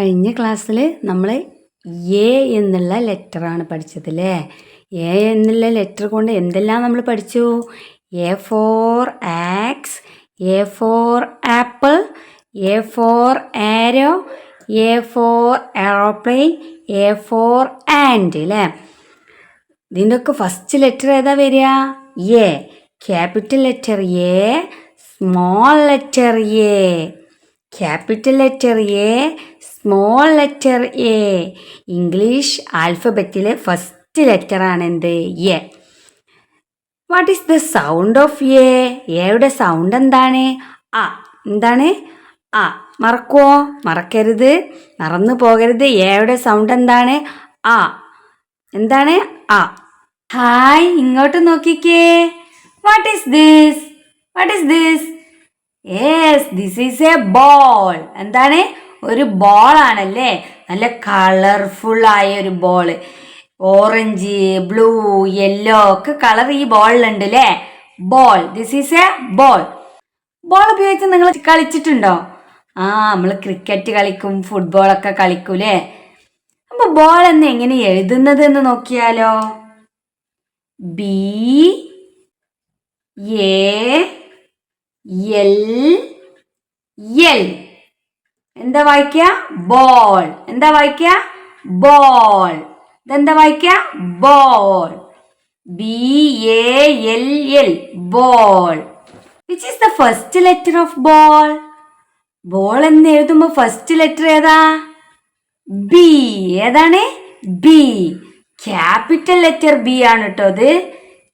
കഴിഞ്ഞ ക്ലാസ്സിൽ നമ്മൾ എ എന്നുള്ള ലെറ്ററാണ് പഠിച്ചത് അല്ലേ. എ എന്നുള്ള ലെറ്റർ കൊണ്ട് എന്തെല്ലാം നമ്മൾ പഠിച്ചു? A for axe, A for apple, A for arrow, A for aeroplane, A for and അല്ലേ. ഇതിൻ്റെ ഒക്കെ ഫസ്റ്റ് ലെറ്റർ ഏതാ വരിക? A. Capital letter A, small letter A. Capital letter A, small letter A. English ആൽഫബറ്റിലെ first ലെറ്ററാണ് എന്ത്? A. What is the sound of A? എയുടെ sound എന്താണ്? അ. എന്താണ്? അ. മറക്കുവോ? മറക്കരുത്, മറന്നു പോകരുത്. എയുടെ സൗണ്ട് എന്താണ്? അ. എന്താണ്? അ. ഹായ്, ഇങ്ങോട്ട് നോക്കിക്കേ. What is this? What is this? Yes, this is A ball. എന്താണ്? ഒരു ബോൾ ആണല്ലേ. നല്ല കളർഫുൾ ആയ ഒരു ബോൾ. ഓറഞ്ച്, ബ്ലൂ, യെല്ലോ ഒക്കെ കളർ ഈ ബോളിലുണ്ട് അല്ലേ. Ball. This is A ball. Ball ഉപയോഗിച്ച് നിങ്ങൾ കളിച്ചിട്ടുണ്ടോ? നമ്മൾ ക്രിക്കറ്റ് കളിക്കും, ഫുട്ബോളൊക്കെ കളിക്കൂലേ. അപ്പൊ ബോൾ എന്ന് എങ്ങനെ എഴുതുന്നത് എന്ന് നോക്കിയാലോ. B A L L. എന്താ വായിക്കുക? ബോൾ. എന്താ വായിക്കുക? ബോൾ. ഇതെന്താ വായിക്കുക? Ball. B A L L. Ball. Which is the first letter of ball? Ball എന്ന് എഴുതുമ്പോ ഫസ്റ്റ് ലെറ്റർ ഏതാ? ബി. ഏതാണ്? ബി. ക്യാപിറ്റൽ ലെറ്റർ ബി ആണ് കേട്ടോ അത്.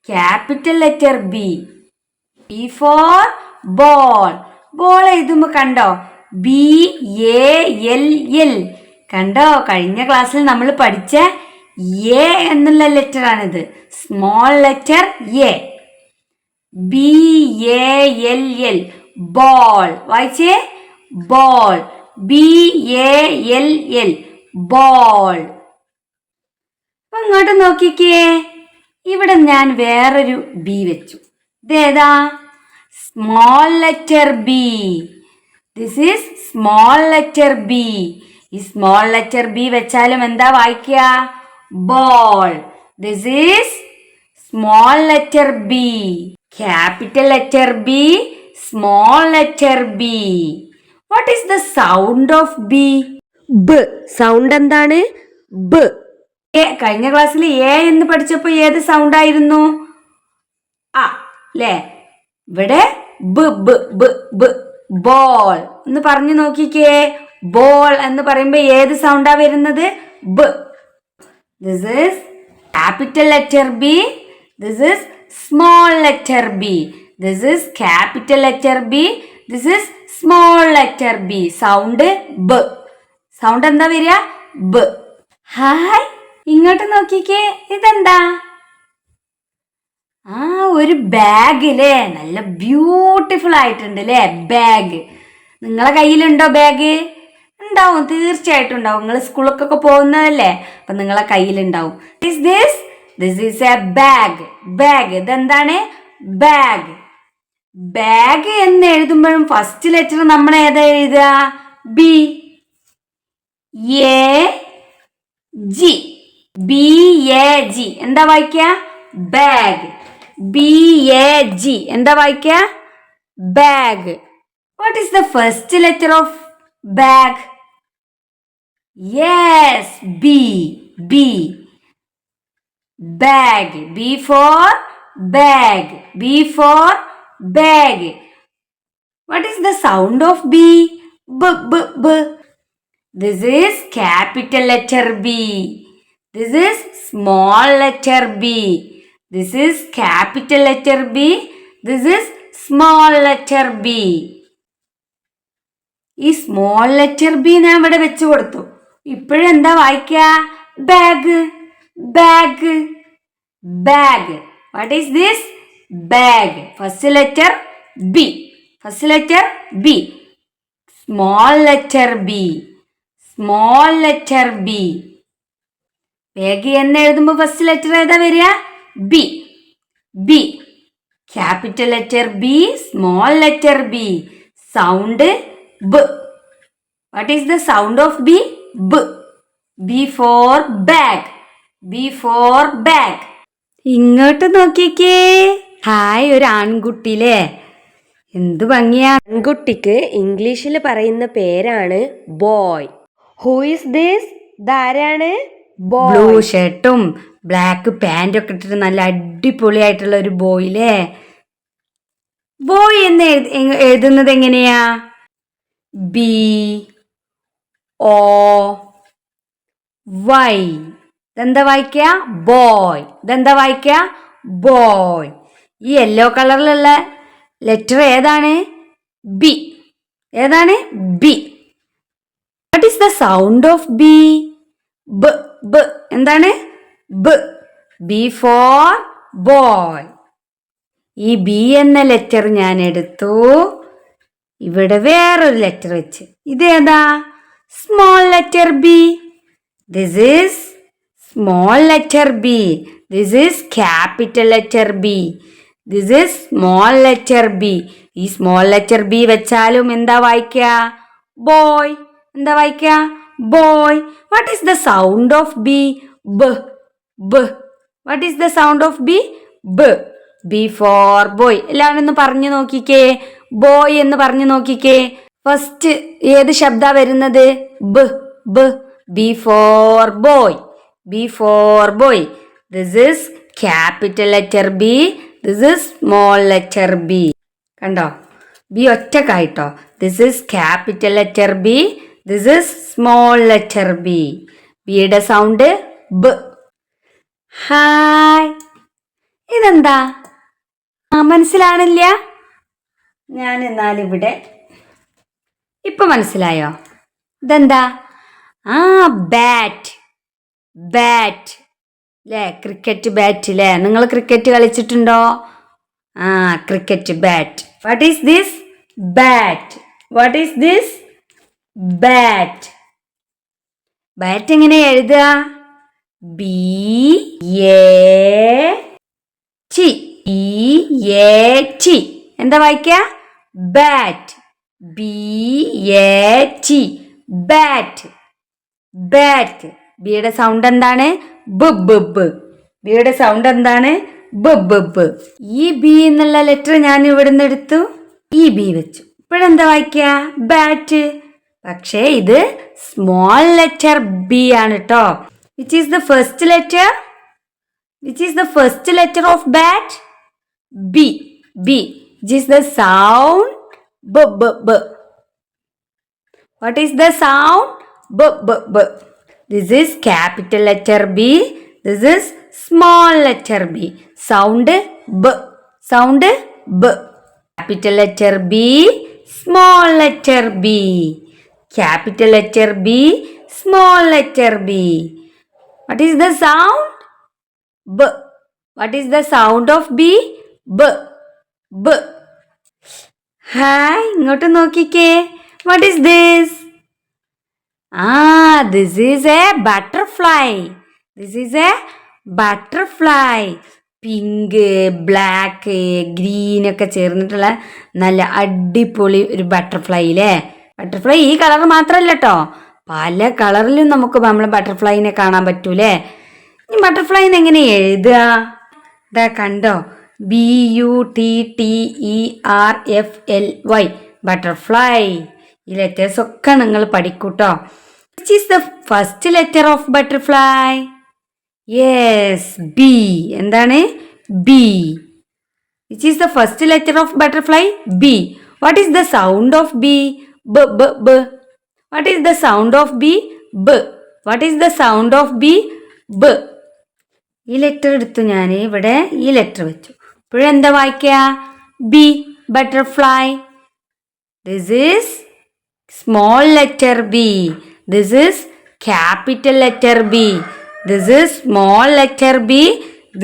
Capital letter B. B for ball. Ball എഴുതുമ്പോ കണ്ടോ? B A L L. കണ്ടോ? കഴിഞ്ഞ ക്ലാസ്സിൽ നമ്മൾ പഠിച്ച എ എന്നുള്ള ലെറ്റർ ആണിത്. Small letter A. B A L L. Ball. വായിച്ചേ. Ball. B A L L. Ball. അപ്പൊ ഇങ്ങോട്ട് നോക്കിക്കേ. ഇവിടെ ഞാൻ വേറൊരു ബി വെച്ചു. ഇതേതാ? Small letter B. This is small letter B. ഈ സ്മോൾ ലെറ്റർ ബി വെച്ചാലും എന്താ വായിക്കുക? Ball. This is small letter B. Capital letter B, small letter B. What is the sound of B? B. Sound എന്താണ്? ബ്. കഴിഞ്ഞ ക്ലാസ്സിൽ A എന്ന് പഠിച്ചപ്പോ ഏത് sound ആയിരുന്നു? അ അല്ലേ. ഇവിടെ ബ് ബ് ബ് ബ്. ബോൾ എന്ന് പറഞ്ഞു നോക്കിക്കേ. ബോൾ എന്ന് പറയുമ്പോ ഏത് സൗണ്ടാ വരുന്നത്? ബ്. This is capital letter B. This is small letter B. This is capital letter B. This is small letter B. Sound ബ്. സൗണ്ട് എന്താ വരിക? ബ്. ഹായ്, ഇങ്ങോട്ട് നോക്കിക്കേ. ഇതെന്താ? ഒരു ബാഗ് അല്ലേ. നല്ല ബ്യൂട്ടിഫുൾ ആയിട്ടുണ്ട് അല്ലേ ബാഗ്. നിങ്ങളെ കയ്യിലുണ്ടോ ബാഗ്? ഉണ്ടാവും, തീർച്ചയായിട്ടും ഉണ്ടാവും. നിങ്ങൾ സ്കൂളിലൊക്കെ പോകുന്നതല്ലേ, അപ്പൊ നിങ്ങളെ കയ്യിലുണ്ടാവും. This is a bag. Bag. ഇതെന്താണ്? ബാഗ്. ബാഗ് എന്ന് എഴുതുമ്പോഴും ഫസ്റ്റ് ലെറ്റർ നമ്മൾ ഏതാ എഴുതുക? B. A G. B A G. എന്താ വായിക്കുക? ബാഗ്. B A G. എന്താ വായിക്കുക? Bag. What is the first letter of bag? Yes, B. B. Bag. B for bag. B for bag. What is the sound of B? B, B, B. This is capital letter B. This is small letter B. This is capital letter B. This is small letter B. ഈ small letter B ഞാൻ ഇവിടെ വെച്ചു കൊടുത്തു. ഇപ്പോഴെന്താ വായിക്കുക? Bag. Bag. Bag. What is this? Bag. First letter B. First letter B. Small letter B. Small letter B. Bag എന്ന് എഴുതുമ്പോൾ first letter ഏതാ വരിക? B. B. Capital letter B, small letter B. Sound b. What is the sound of B? B. B for bag. B for bag. ഇങ്ങോട്ട് നോക്കിക്കേ. Hi, ഒരു ആൺകുട്ടിയില്ലേ? എന്ത് ഭംഗിയാ. ആൺകുട്ടിക്ക് ഇംഗ്ലീഷിൽ പറയുന്ന പേരാണ് ബോയ്. Who is this? ഇതാരാണ്? ബ്ലൂ ഷർട്ടും ബ്ലാക്ക് പാൻറ്റും ഒക്കെ ഇട്ടിട്ട് നല്ല അടിപൊളിയായിട്ടുള്ള ഒരു ബോയില്ലേ. ബോയ് എന്ന് എഴുതുന്നത് എങ്ങനെയാ? ബി ഓ വൈ. ഇതെന്താ വായിക്കുക? ബോയ്. ഇതെന്താ വായിക്കുക? ബോയ്. ഈ യെല്ലോ കളറിലുള്ള ലെറ്റർ ഏതാണ്? ബി. ഏതാണ്? B. What is the sound of B? ബ. ബ. എന്താണ്? ബ. B for boy. ഈ ബി എന്ന ലെറ്റർ ഞാൻ എടുത്തു. ഇവിടെ വേറൊരു ലെറ്റർ വെച്ച്. ഇതേതാ? Small letter B. This is small letter B. This is capital letter B. This is small letter B. ഈ സ്മോൾ ലെറ്റർ ബി വെച്ചാലും എന്താ വായിക്കുക? ബോയ്. എന്താ വായിക്കുക? Boy. What is the sound of B? ബ. ബ. What is the sound of B? ബ. B for boy. എല്ലാവരും ഒന്ന് പറഞ്ഞു നോക്കിക്കേ. ബോയ് എന്ന് പറഞ്ഞു നോക്കിക്കേ. ഫസ്റ്റ് ഏത് ശബ്ദ വരുന്നത്? ബ. ബ. B for boy. B for boy. This is capital letter B. This is small letter B. കണ്ടോ? ബി ഒറ്റക്കായിട്ടോ. This is capital letter B. This is small letter B. ബിയുടെ സൗണ്ട് ബ. ഹായ്, ഇതെന്താ? മനസ്സിലാണില്ല? ഞാൻ എന്നാലിവിടെ ഇപ്പൊ മനസ്സിലായോ? ഇതെന്താ? ബാറ്റ്. ബാറ്റ് അല്ലേ? ക്രിക്കറ്റ് ബാറ്റ് അല്ലേ? നിങ്ങൾ ക്രിക്കറ്റ് കളിച്ചിട്ടുണ്ടോ? Cricket bat. What is this? Bat. What is this? Bat. Bat എങ്ങനെ എഴുതുക? B A T. A T. എന്താ വായിക്കുക? Bat. B A T. Bat. Bat. ബിയുടെ സൗണ്ട് എന്താണ്? ബ് ബ് ബ്. ബിയുടെ സൗണ്ട് എന്താണ്? ബ് ബ് ബ്. ഈ ബി എന്നുള്ള ലെറ്റർ ഞാൻ ഇവിടുന്ന് എടുത്തു, ഈ ബി വെച്ചു. ഇപ്പോഴെന്താ വായിക്കുക? ബാറ്റ്. പക്ഷേ ഇത് സ്മോൾ ലെറ്റർ ബി ആണ് കേട്ടോ. Which is the first letter? Which is the first letter of bat? B. B. Which is the sound? B. B. B. What is the sound? B. B. B. This is capital letter B. This is small letter B. Sound B. Sound B. Capital letter B. Small letter B. Capital letter B. Small letter B. What is the sound? B. What is the sound of B? ബ. ബ. Hi, ഇങ്ങോട്ട് നോക്കിക്കേ. What is this? This is A butterfly. This is A butterfly. Pink, black, green ഒക്കെ ചേർന്നിട്ടുള്ള നല്ല അടിപൊളി ഒരു butterfly അല്ലേ? ബട്ടർഫ്ലൈ ഈ കളർ മാത്രമല്ല കേട്ടോ, പല കളറിലും നമുക്ക് നമ്മൾ ബട്ടർഫ്ലൈനെ കാണാൻ പറ്റൂലേ. ഈ ബട്ടർഫ്ലൈന്ന് എങ്ങനെ എഴുതുക? ഇതാ കണ്ടോ? BUTTERFLY. ബട്ടർഫ്ലൈ. ഈ ലെറ്റേഴ്സ് ഒക്കെ നിങ്ങൾ പഠിക്കൂട്ടോ. Which is the first letter of butterfly? Yes, B. എന്താണ്? B. Which is the first letter of butterfly? B. What is the sound of B? ബ ബ ബ. What is the sound of B? ബ. What is the sound of B? ബ. ഈ letter എടുത്തു ഞാൻ ഇവിടെ, ഈ ലെറ്റർ വെച്ചു. ഇപ്പോഴെന്താ വായിക്കുക? B. Butterfly. This is small letter B. This is capital letter B. This is small letter B.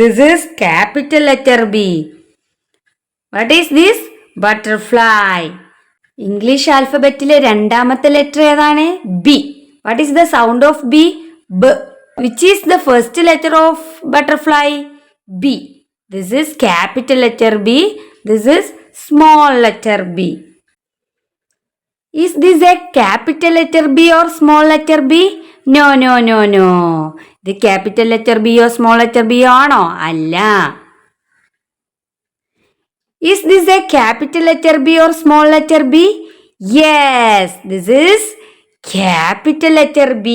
This is capital letter B. What is this? Butterfly. English ആൽഫബറ്റിലെ രണ്ടാമത്തെ ലെറ്റർ ഏതാണ്? B. What is the sound of B? ബ. Which is the first letter of butterfly? B. This is capital letter B. This is small letter B. Is this a capital letter B or small letter B? No, no, no, no. ഇത് capital letter B or small letter B ആണോ? അല്ല. Is this a capital letter B or small letter B? Yes, this is capital letter B.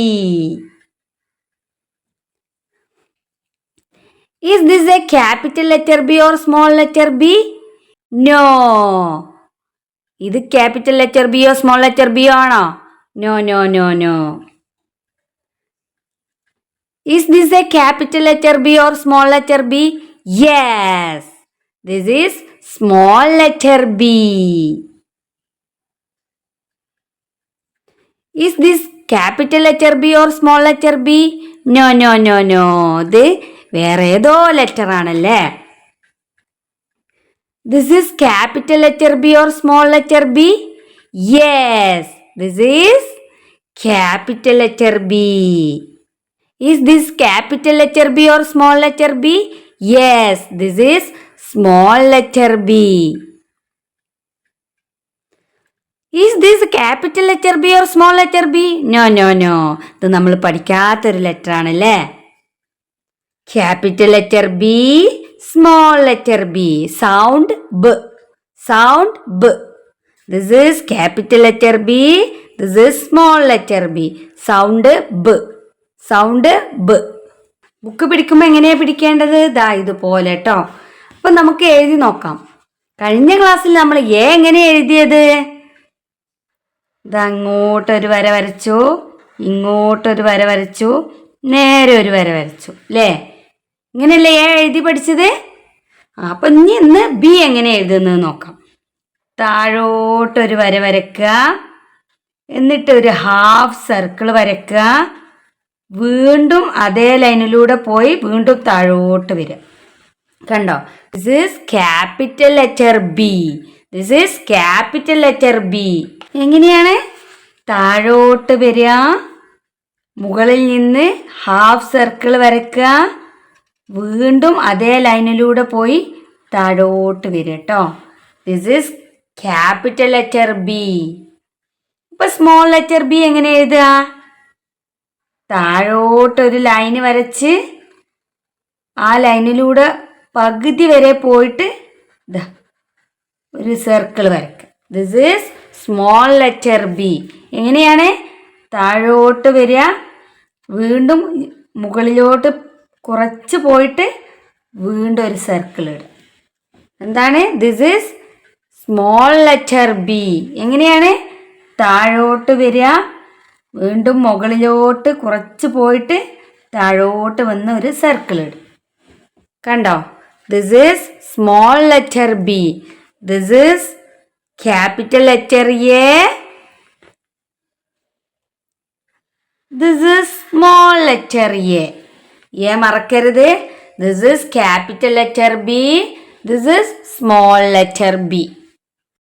Is this a capital letter B or small letter B? No. ഇത് capital letter B or small letter B ആണോ? No, no, no, no. Is this a capital letter B or small letter B? Yes. This is small letter B. Is this capital letter B or small letter B? No, no, no, no. ഇത് വേറെ ഏതോ letter ആണല്ലേ. This is capital letter B or small letter B? Yes, this is capital letter B. Is this capital letter B or small letter B? Yes, this is small letter B. Is this capital letter B or small letter B? No, no, no. ഇത് നമ്മൾ പഠിക്കാത്തൊരു letter ആണല്ലേ. Capital letter B, small letter B. Sound B. Sound B. This is capital letter B. This is small letter B. Sound B. Sound B. Book പിടിക്കുമ്പോൾ എങ്ങനെയാണ് പിടിക്കേണ്ടത്? ദാ ഇതുപോലെ കേട്ടോ. അപ്പം നമുക്ക് എഴുതി നോക്കാം. കഴിഞ്ഞ ക്ലാസ്സിൽ നമ്മൾ എ എങ്ങനെ എഴുതിയത്? അങ്ങോട്ടൊരു വര വരച്ചു, ഇങ്ങോട്ടൊരു വര വരച്ചു, നേരെ ഒരു വര വരച്ചു അല്ലേ? ഇങ്ങനെയല്ലേ എ എഴുതി പഠിച്ചത്? അപ്പം ഇന്ന് ബി എങ്ങനെ എഴുതുന്നത് നോക്കാം. താഴോട്ടൊരു വര വരക്കുക, എന്നിട്ട് ഒരു ഹാഫ് സർക്കിൾ വരക്കുക, വീണ്ടും അതേ ലൈനിലൂടെ പോയി വീണ്ടും താഴോട്ട് വരിക. കണ്ടോ? This is capital letter B. This is capital letter B. എങ്ങനെയാണ്? താഴോട്ട് വരിക, മുകളിൽ നിന്ന് ഹാഫ് സർക്കിൾ വരക്കുക, വീണ്ടും അതേ ലൈനിലൂടെ പോയി താഴോട്ട് വരിക കേട്ടോ. This is capital letter B. ഇപ്പൊ സ്മോൾ ലെറ്റർ ബി എങ്ങനെ എഴുതുക? താഴോട്ടൊരു ലൈന് വരച്ച് ആ ലൈനിലൂടെ പകുതി വരെ പോയിട്ട് ഒരു സർക്കിൾ വരക്കുക. This is small letter B. എങ്ങനെയാണ്? താഴോട്ട് വരിക, വീണ്ടും മുകളിലോട്ട് കുറച്ച് പോയിട്ട് വീണ്ടും ഒരു സർക്കിൾ ഇടുക. എന്താണ്? This is small letter B. എങ്ങനെയാണ്? താഴോട്ട് വരിക, വീണ്ടും മുകളിലോട്ട് കുറച്ച് പോയിട്ട് താഴോട്ട് വന്ന് ഒരു സർക്കിൾ ഇടും. കണ്ടോ? This is small letter B. This is capital letter A. This is small letter A. A മറക്കരുത്. This is capital letter B. This is small letter B.